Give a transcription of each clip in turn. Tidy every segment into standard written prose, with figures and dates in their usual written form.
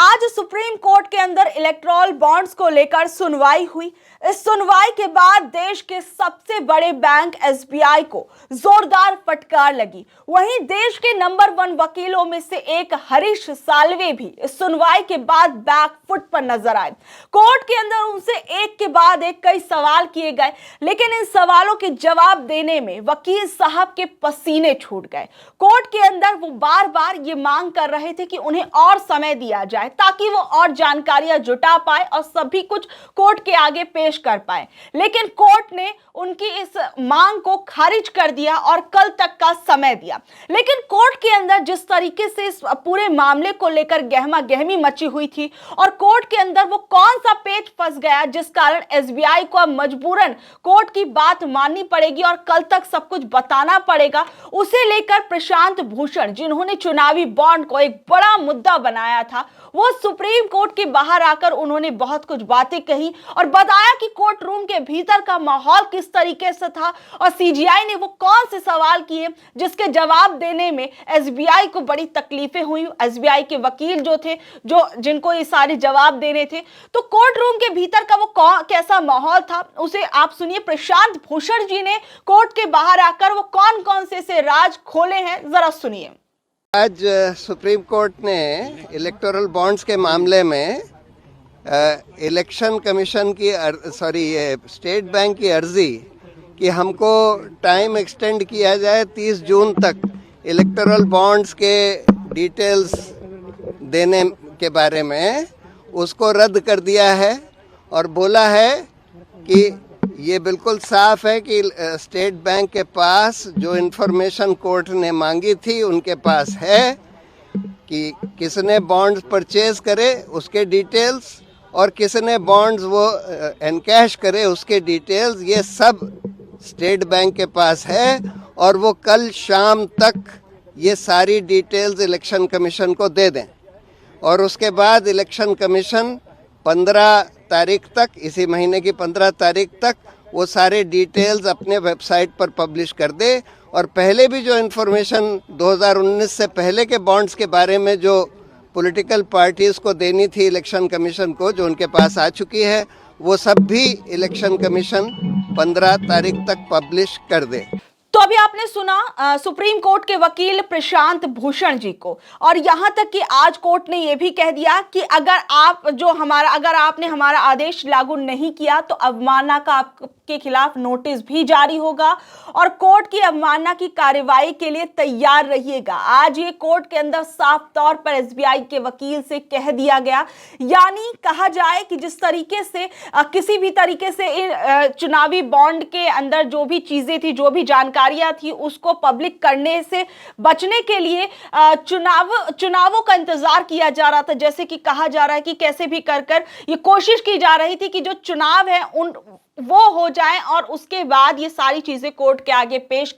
आज supreme court के अंदर इलेक्टोरल बॉन्ड्स को लेकर सुनवाई हुई। इस सुनवाई के बाद देश के सबसे बड़े बैंक एसबीआई को जोरदार फटकार लगी। वहीं देश के नंबर 1 वकीलों में से एक हरीश साल्वे भी इस सुनवाई के बाद बैक फुट पर नजर आए। कोर्ट के अंदर उनसे एक के बाद एक कई सवाल किए गए, लेकिन इन सवालों के जवाब देने में वकील साहब के पसीने छूट गए। कोर्ट के अंदर वो बार बार ये मांग कर रहे थे कि उन्हें और समय दिया जाए ताकि वो और जानकारियां जुटा पाए और सभी कुछ कोर्ट के आगे पेश कर पाए, लेकिन कोर्ट ने उनकी इस मांग को खारिज कर दिया और कल तक का समय दिया। लेकिन कोर्ट के अंदर जिस तरीके से इस पूरे मामले को लेकर गहमा गहमी मची हुई थी और कोर्ट के अंदर वो कौन सा पेच फंस गया जिस कारण एसबीआई को अब मजबूरन कोर्ट की बात माननी पड़ेगी और कल तक सब कुछ बताना पड़ेगा, उसे लेकर प्रशांत भूषण, जिन्होंने चुनावी बॉन्ड को एक बड़ा मुद्दा बनाया था, वो सुप्रीम कोर्ट के बाहर आकर उन्होंने बहुत कुछ बातें कही और बताया कि कोर्ट रूम के भीतर का माहौल किस तरीके से था और सीजीआई ने वो कौन से सवाल किए जिसके जवाब देने में एसबीआई को बड़ी तकलीफें हुई। एसबीआई के वकील जो थे, जिनको ये सारे जवाब देने थे, तो कोर्ट रूम के भीतर का वो कैसा माहौल था उसे आप सुनिए। प्रशांत भूषण जी ने कोर्ट के बाहर आकर वो कौन कौन से राज खोले हैं, जरा सुनिए। आज सुप्रीम कोर्ट ने इलेक्टोरल बॉन्ड्स के मामले में इलेक्शन कमीशन की स्टेट बैंक की अर्जी कि हमको टाइम एक्सटेंड किया जाए 30 जून तक इलेक्टोरल बॉन्ड्स के डिटेल्स देने के बारे में, उसको रद्द कर दिया है और बोला है कि ये बिल्कुल साफ है कि स्टेट बैंक के पास जो इन्फॉर्मेशन कोर्ट ने मांगी थी उनके पास है कि किसने बॉन्ड्स परचेज करे उसके डिटेल्स और किसने बॉन्ड्स वो एनकैश करे उसके डिटेल्स, ये सब स्टेट बैंक के पास है और वो कल शाम तक ये सारी डिटेल्स इलेक्शन कमीशन को दे दें और उसके बाद इलेक्शन कमीशन 15 तारीख तक, इसी महीने की 15 तारीख तक वो सारे डिटेल्स अपने वेबसाइट पर पब्लिश कर दे। और पहले भी जो इन्फॉर्मेशन 2019 से पहले के बॉन्ड्स के बारे में जो पॉलिटिकल पार्टीज को देनी थी इलेक्शन कमीशन को, जो उनके पास आ चुकी है, वो सब भी इलेक्शन कमीशन 15 तारीख तक पब्लिश कर दे। तो अभी आपने सुना सुप्रीम कोर्ट के वकील प्रशांत भूषण जी को, और यहां तक कि आज कोर्ट ने यह भी कह दिया कि अगर आपने हमारा आदेश लागू नहीं किया तो अवमानना का आपके खिलाफ नोटिस भी जारी होगा और कोर्ट की अवमानना की कार्रवाई के लिए तैयार रहिएगा। आज ये कोर्ट के अंदर साफ तौर पर एसबीआई के वकील से कह दिया गया, यानी कहा जाए कि जिस तरीके से किसी भी तरीके से चुनावी बॉन्ड के अंदर जो भी चीजें थी, जो भी जानकारी थी, उसको पब्लिक करने से बचने के लिए चुनावों का इंतजार किया जा रहा था। जैसे कि कहा जा रहा है कि कैसे भी कर ये कोशिश की जा रही थी कि जो चुनाव है वो हो जाए और उसके बाद ये सारी चीजें कोर्ट के आगे पेश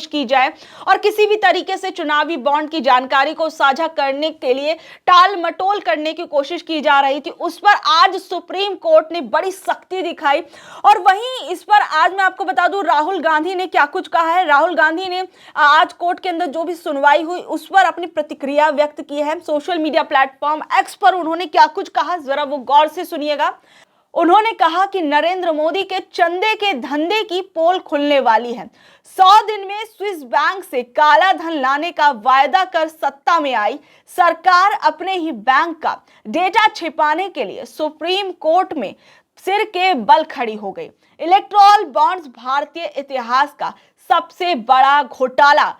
की जाए और किसी भी तरीके से चुनावी बॉन्ड की जानकारी को साझा करने के लिए टाल मटोल करने की कोशिश की जा रही थी। उस पर आज सुप्रीम कोर्ट ने बड़ी सख्ती दिखाई और वहीं इस पर आज मैं आपको बता दूं राहुल गांधी ने क्या कुछ कहा है। राहुल गांधी ने आज कोर्ट के अंदर जो भी सुनवाई हुई उस पर अपनी प्रतिक्रिया व्यक्त की है। सोशल मीडिया प्लेटफॉर्म एक्स पर उन्होंने क्या कुछ कहा, जरा वो गौर से सुनिएगा। उन्होंने कहा कि नरेंद्र मोदी के चंदे के धंधे की पोल खुलने वाली है। 100 दिन में स्विस बैंक से काला धन लाने का वायदा कर सत्ता में आई सरकार अपने ही बैंक का डेटा छिपाने के लिए सुप्रीम कोर्ट में सिर के बल खड़ी हो गई। इलेक्टोरल बॉन्ड्स भारतीय इतिहास का सबसे बड़ा घोटाला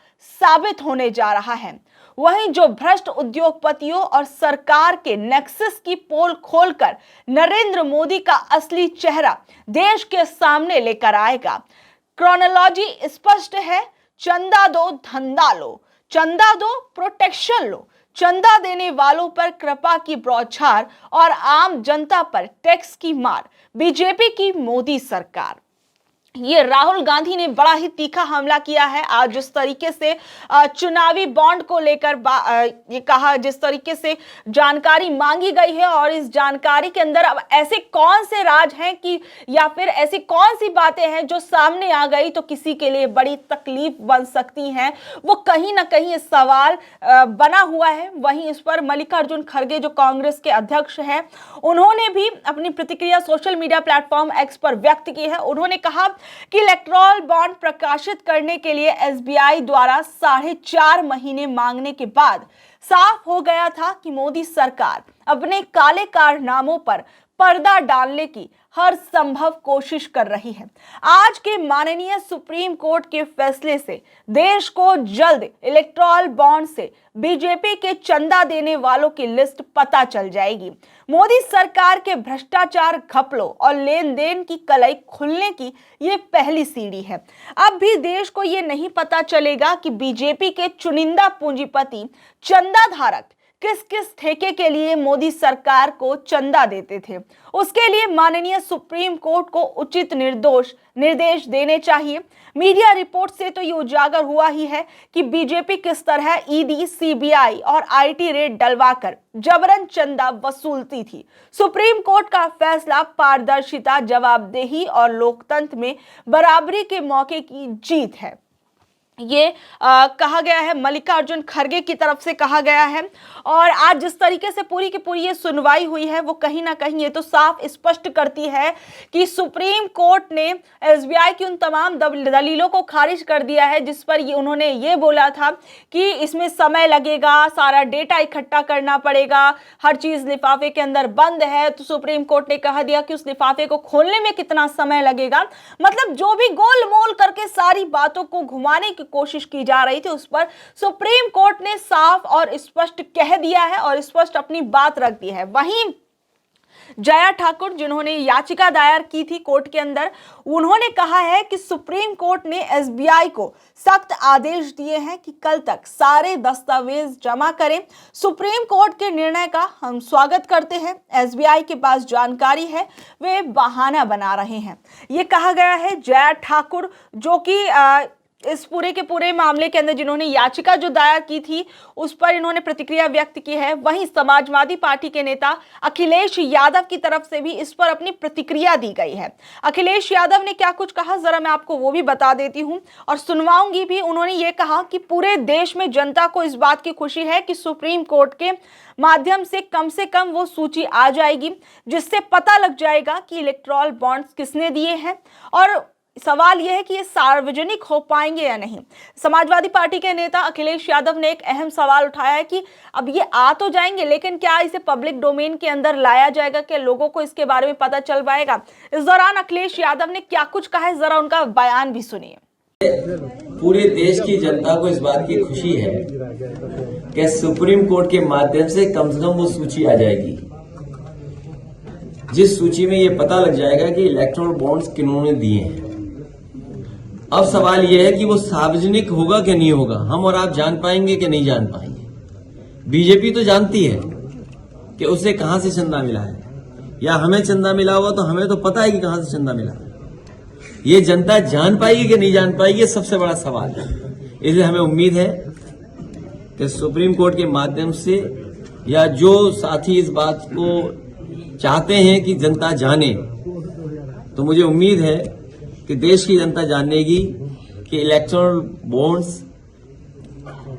साबित होने जा रहा है। वहीं जो भ्रष्ट उद्योगपतियों और सरकार के नेक्सस की पोल खोलकर नरेंद्र मोदी का असली चेहरा देश के सामने लेकर आएगा। क्रोनोलॉजी स्पष्ट है, चंदा दो धंधा लो, चंदा दो प्रोटेक्शन लो, चंदा देने वालों पर कृपा की बौछार और आम जनता पर टैक्स की मार, बीजेपी की मोदी सरकार। ये राहुल गांधी ने बड़ा ही तीखा हमला किया है। आज जिस तरीके से चुनावी बॉन्ड को लेकर ये कहा, जिस तरीके से जानकारी मांगी गई है और इस जानकारी के अंदर अब ऐसे कौन से राज हैं कि या फिर ऐसी कौन सी बातें हैं जो सामने आ गई तो किसी के लिए बड़ी तकलीफ बन सकती हैं, वो कहीं ना कहीं इस सवाल बना हुआ है। वहीं इस पर मल्लिकार्जुन खड़गे जो कांग्रेस के अध्यक्ष हैं, उन्होंने भी अपनी प्रतिक्रिया सोशल मीडिया प्लेटफॉर्म एक्स पर व्यक्त की है। उन्होंने कहा कि इलेक्टोरल बॉन्ड प्रकाशित करने के लिए एसबीआई द्वारा 4.5 महीने मांगने के बाद साफ हो गया था कि मोदी सरकार अपने काले कारनामों पर पर्दा डालने की हर संभव कोशिश कर रही है। आज के माननीय सुप्रीम कोर्ट के फैसले से देश को जल्द इलेक्टोरल बॉन्ड से बीजेपी के चंदा देने वालों की लिस्ट पता चल जाएगी। मोदी सरकार के भ्रष्टाचार, घपलों और लेन देन की कलई खुलने की ये पहली सीढ़ी है। अब भी देश को ये नहीं पता चलेगा कि बीजेपी के चुनिंदा पूंजीपति चंदा धारक किस किस ठेके के लिए मोदी सरकार को चंदा देते थे। उसके लिए माननीय सुप्रीम कोर्ट को उचित निर्देश देने चाहिए। मीडिया रिपोर्ट से तो ये उजागर हुआ ही है कि बीजेपी किस तरह ईडी, सीबीआई और आईटी रेड डलवाकर जबरन चंदा वसूलती थी। सुप्रीम कोर्ट का फैसला पारदर्शिता, जवाबदेही और लोकतंत्र में बराबरी के मौके की जीत है। ये कहा गया है, मल्लिकार्जुन खड़गे की तरफ से कहा गया है। और आज जिस तरीके से पूरी की पूरी ये सुनवाई हुई है, वो कहीं ना कहीं ये तो साफ स्पष्ट करती है कि सुप्रीम कोर्ट ने एसबीआई की उन तमाम दलीलों को खारिज कर दिया है जिस पर उन्होंने ये बोला था कि इसमें समय लगेगा, सारा डेटा इकट्ठा करना पड़ेगा, हर चीज लिफाफे के अंदर बंद है। तो सुप्रीम कोर्ट ने कह दिया कि उस लिफाफे को खोलने में कितना समय लगेगा। मतलब जो भी गोल मोल करके सारी बातों को घुमाने की कोशिश की जा रही थी, उस पर सुप्रीम कोर्ट ने साफ और स्पष्ट कह दिया है और स्पष्ट अपनी बात रख दी है। वहीं जया ठाकुर, जिन्होंने याचिका दायर की थी कोर्ट के अंदर, उन्होंने कहा है कि सुप्रीम कोर्ट ने एसबीआई को सख्त आदेश दिए हैं कि कल तक सारे दस्तावेज जमा करें। सुप्रीम कोर्ट के निर्णय का हम स्वागत करते हैं। एसबीआई के पास जानकारी है, वे बहाना बना रहे हैं, ये कहा गया है। जया ठाकुर जो कि इस पूरे के पूरे मामले के अंदर जिन्होंने याचिका जो दायर की थी उस पर इन्होंने प्रतिक्रिया व्यक्त की है। वहीं समाजवादी पार्टी के नेता अखिलेश यादव की तरफ से भी इस पर अपनी प्रतिक्रिया दी गई है। अखिलेश यादव ने क्या कुछ कहा, जरा मैं आपको वो भी बता देती हूं और सुनवाऊंगी भी। उन्होंने ये कहा कि पूरे देश में जनता को इस बात की खुशी है कि सुप्रीम कोर्ट के माध्यम से कम वो सूची आ जाएगी जिससे पता लग जाएगा कि इलेक्टोरल बॉन्ड्स किसने दिए हैं। और सवाल यह है कि ये सार्वजनिक हो पाएंगे या नहीं। समाजवादी पार्टी के नेता अखिलेश यादव ने एक अहम सवाल उठाया है कि अब ये आ तो जाएंगे, लेकिन क्या इसे पब्लिक डोमेन के अंदर लाया जाएगा, क्या लोगों को इसके बारे में पता चल पाएगा। इस दौरान अखिलेश यादव ने क्या कुछ कहा है, जरा उनका बयान भी सुनिए। पूरे देश की जनता को इस बात की खुशी है कि सुप्रीम कोर्ट के माध्यम से कम वो सूची आ जाएगी, जिस सूची में ये पता लग जाएगा कि इलेक्टोरल बॉन्ड्स किन्होंने दिए हैं। अब सवाल यह है कि वो सार्वजनिक होगा कि नहीं होगा, हम और आप जान पाएंगे कि नहीं जान पाएंगे। बीजेपी तो जानती है कि उसे कहां से चंदा मिला है, या हमें चंदा मिला हुआ तो हमें तो पता है कि कहां से चंदा मिला है। ये जनता जान पाएगी कि नहीं जान पाएगी, ये सबसे बड़ा सवाल है। इसलिए हमें उम्मीद है कि सुप्रीम कोर्ट के माध्यम से या जो साथी इस बात को चाहते हैं कि जनता जाने, तो मुझे उम्मीद है कि देश की जनता जानेगी कि इलेक्टोरल बॉन्ड्स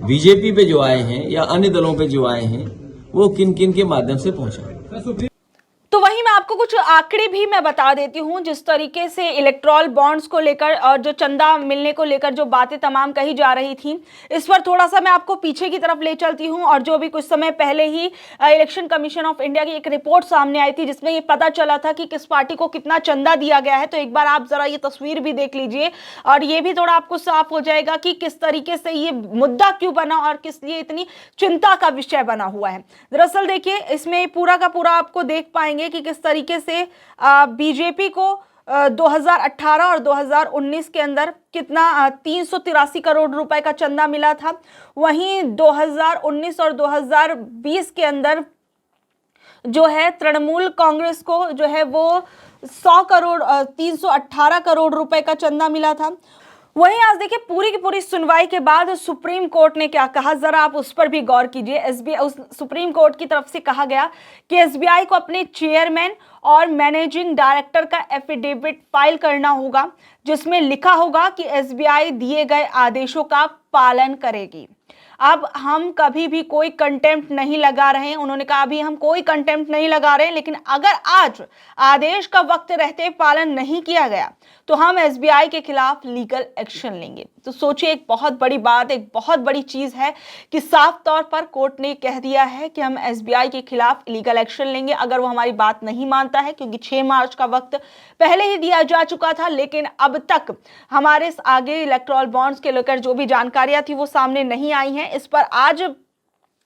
बीजेपी पे जो आए हैं या अन्य दलों पे जो आए हैं वो किन किन के माध्यम से पहुंचे। तो वहीं मैं आपको कुछ आंकड़े भी मैं बता देती हूं। जिस तरीके से इलेक्टोरल बॉन्ड्स को लेकर और जो चंदा मिलने को लेकर जो बातें तमाम कही जा रही थी, इस पर थोड़ा सा मैं आपको पीछे की तरफ ले चलती हूं। और जो भी कुछ समय पहले ही इलेक्शन कमीशन ऑफ इंडिया की एक रिपोर्ट सामने आई थी जिसमें ये पता चला था कि किस पार्टी को कितना चंदा दिया गया है। तो एक बार आप जरा ये तस्वीर भी देख लीजिए और ये भी थोड़ा आपको साफ हो जाएगा कि किस तरीके से ये मुद्दा क्यों बना और किस लिए इतनी चिंता का विषय बना हुआ है। दरअसल देखिए, इसमें पूरा का पूरा आपको देख पाएंगे कि किस तरीके से बीजेपी को 2018 और 2019 के अंदर कितना 383 करोड़ रुपए का चंदा मिला था। वहीं 2019 और 2020 के अंदर जो है तृणमूल कांग्रेस को जो है वो 318 करोड़ रुपए का चंदा मिला था। वहीं आज देखिए पूरी की पूरी सुनवाई के बाद सुप्रीम कोर्ट ने क्या कहा, जरा आप उस पर भी गौर कीजिए। एसबीआई सुप्रीम कोर्ट की तरफ से कहा गया कि एसबीआई को अपने चेयरमैन और मैनेजिंग डायरेक्टर का एफिडेविट फाइल करना होगा, जिसमें लिखा होगा कि एसबीआई दिए गए आदेशों का पालन करेगी। अब हम कभी भी कोई कंटेम्प्ट नहीं लगा रहे हैं, उन्होंने कहा अभी हम कोई कंटेम्प्ट नहीं लगा रहे हैं, लेकिन अगर आज आदेश का वक्त रहते पालन नहीं किया गया तो हम एसबीआई के खिलाफ लीगल एक्शन लेंगे। तो सोचिए, एक बहुत बड़ी बात, एक बहुत बड़ी चीज है कि साफ तौर पर कोर्ट ने कह दिया है कि हम एसबीआई के खिलाफ लीगल एक्शन लेंगे अगर वो हमारी बात नहीं मानता है, क्योंकि 6 मार्च का वक्त पहले ही दिया जा चुका था, लेकिन अब तक हमारे आगे इलेक्टोरल बॉन्ड्स के लेकर जो भी जानकारियां थी वो सामने नहीं आई हैं। इस पर आज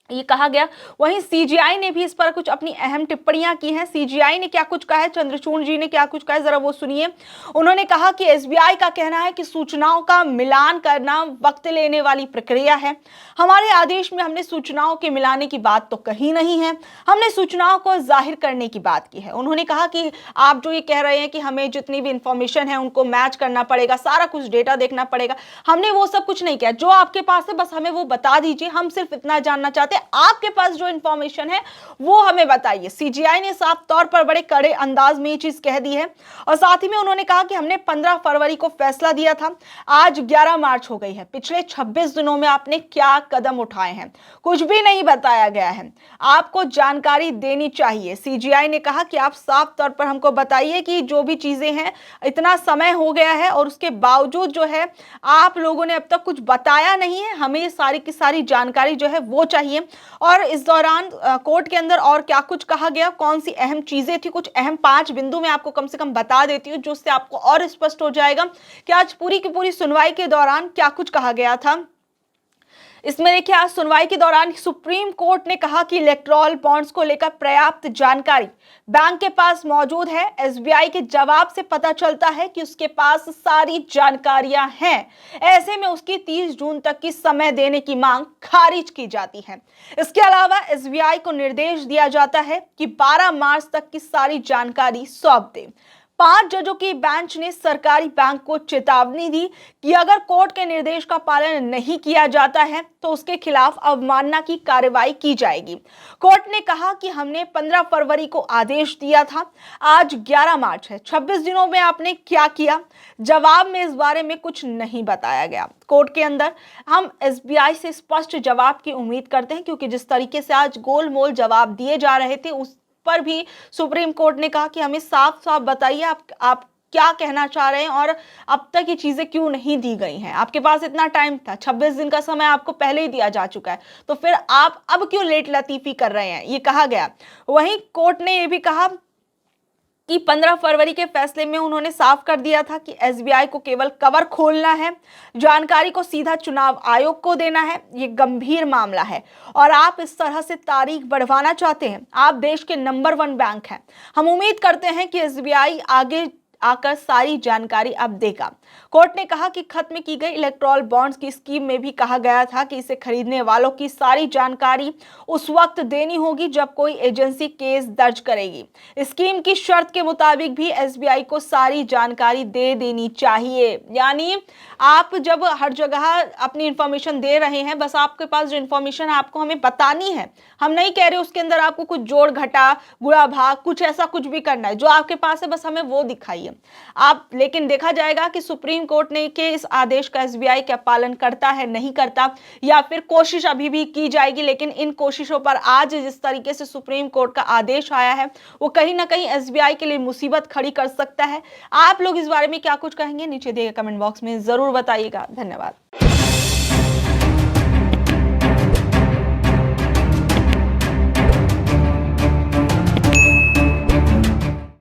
ये कहा गया। वहीं सीजीआई ने भी इस पर कुछ अपनी अहम टिप्पणियां की हैं। सीजीआई ने क्या कुछ कहा है, चंद्रचूड़ जी ने क्या कुछ कहा है, जरा वो सुनिए। उन्होंने कहा कि एसबीआई का कहना है कि सूचनाओं का मिलान करना वक्त लेने वाली प्रक्रिया है। हमारे आदेश में हमने सूचनाओं के मिलाने की बात तो कही नहीं है, हमने सूचनाओं को जाहिर करने की बात की है। उन्होंने कहा कि आप जो ये कह रहे हैं कि हमें जितनी भी इंफॉर्मेशन है उनको मैच करना पड़ेगा, सारा कुछ डेटा देखना पड़ेगा, हमने वो सब कुछ नहीं किया। जो आपके पास है बस हमें वो बता दीजिए, हम सिर्फ इतना जानना चाहते हैं, आपके पास जो इंफॉर्मेशन है वो हमें बताइए। सीजीआई ने साफ तौर पर बड़े कड़े अंदाज में ये चीज कह दी है। और साथ ही में उन्होंने कहा कि हमने 15 फरवरी को फैसला दिया था, आज 11 मार्च हो गई है, पिछले 26 दिनों में आपने क्या कदम उठाए हैं, कुछ भी नहीं बताया गया है, आपको जानकारी देनी चाहिए। सीजीआई ने कहा कि आप साफ तौर पर हमको बताइए कि जो भी चीजें हैं, इतना समय हो गया है और उसके बावजूद जो है आप लोगों ने अब तक कुछ बताया नहीं है, हमें ये सारी की सारी जानकारी जो है वो चाहिए। और इस दौरान कोर्ट के अंदर और क्या कुछ कहा गया, कौन सी अहम चीजें थी, कुछ अहम 5 बिंदु मैं आपको कम से कम बता देती हूँ, जिससे आपको और स्पष्ट हो जाएगा कि आज पूरी की पूरी सुनवाई के दौरान क्या कुछ कहा गया था। इसमें देखिए, आज सुनवाई के दौरान सुप्रीम कोर्ट ने कहा कि इलेक्टोरल बॉन्ड्स को लेकर पर्याप्त जानकारी बैंक के पास मौजूद है। एसबीआई के जवाब से पता चलता है कि उसके पास सारी जानकारियां हैं, ऐसे में उसकी 30 जून तक की समय देने की मांग खारिज की जाती है। इसके अलावा एसबीआई को निर्देश दिया जाता है कि 12 मार्च तक की सारी जानकारी सौंप दे। 5 जजों की बेंच ने सरकारी बैंक को चेतावनी दी कि अगर कोर्ट के निर्देश का पालन नहीं किया जाता है तो उसके खिलाफ अवमानना की कार्रवाई की जाएगी। कोर्ट ने कहा कि हमने 15 फरवरी को आदेश दिया था, आज 11 मार्च है, 26 दिनों में आपने क्या किया? जवाब में इस बारे में कुछ नहीं बताया गया। कोर्ट के अंदर हम एसबीआई से स्पष्ट जवाब की उम्मीद करते हैं, क्योंकि जिस तरीके से आज गोलमोल जवाब दिए जा रहे थे उस पर भी सुप्रीम कोर्ट ने कहा कि हमें साफ साफ बताइए आप क्या कहना चाह रहे हैं और अब तक ये चीजें क्यों नहीं दी गई हैं। आपके पास इतना टाइम था, 26 दिन का समय आपको पहले ही दिया जा चुका है, तो फिर आप अब क्यों लेट लतीफी कर रहे हैं, ये कहा गया। वहीं कोर्ट ने ये भी कहा कि 15 फरवरी के फैसले में उन्होंने साफ कर दिया था कि एसबीआई को केवल कवर खोलना है, जानकारी को सीधा चुनाव आयोग को देना है। ये गंभीर मामला है और आप इस तरह से तारीख बढ़वाना चाहते हैं। आप देश के नंबर 1 बैंक हैं। हम उम्मीद करते हैं कि एसबीआई आगे आकर सारी जानकारी अब देगा। कोर्ट ने कहा कि खत्म की गई इलेक्टोरल बॉन्ड्स की स्कीम में भी कहा गया था कि इसे खरीदने वालों की सारी जानकारी उस वक्त देनी होगी जब कोई एजेंसी केस दर्ज करेगी। स्कीम की शर्त के मुताबिक भी एसबीआई को सारी जानकारी दे देनी चाहिए। यानी आप जब हर जगह अपनी इंफॉर्मेशन दे रहे हैं, बस आपके पास जो इंफॉर्मेशन है आपको हमें बतानी है। हम नहीं कह रहे उसके अंदर आपको कुछ जोड़ घटा गुणा भाग कुछ ऐसा कुछ भी करना है, जो आपके पास है बस हमें वो दिखाइए आप। लेकिन देखा जाएगा कि सुप्रीम कोर्ट ने के इस आदेश का एसबीआई क्या पालन करता है, नहीं करता, या फिर कोशिश अभी भी की जाएगी। लेकिन इन कोशिशों पर आज जिस तरीके से सुप्रीम कोर्ट का आदेश आया है वो कहीं ना कहीं एसबीआई के लिए मुसीबत खड़ी कर सकता है। आप लोग इस बारे में क्या कुछ कहेंगे, नीचे दिए गए कमेंट बॉक्स में जरूर बताइएगा। धन्यवाद।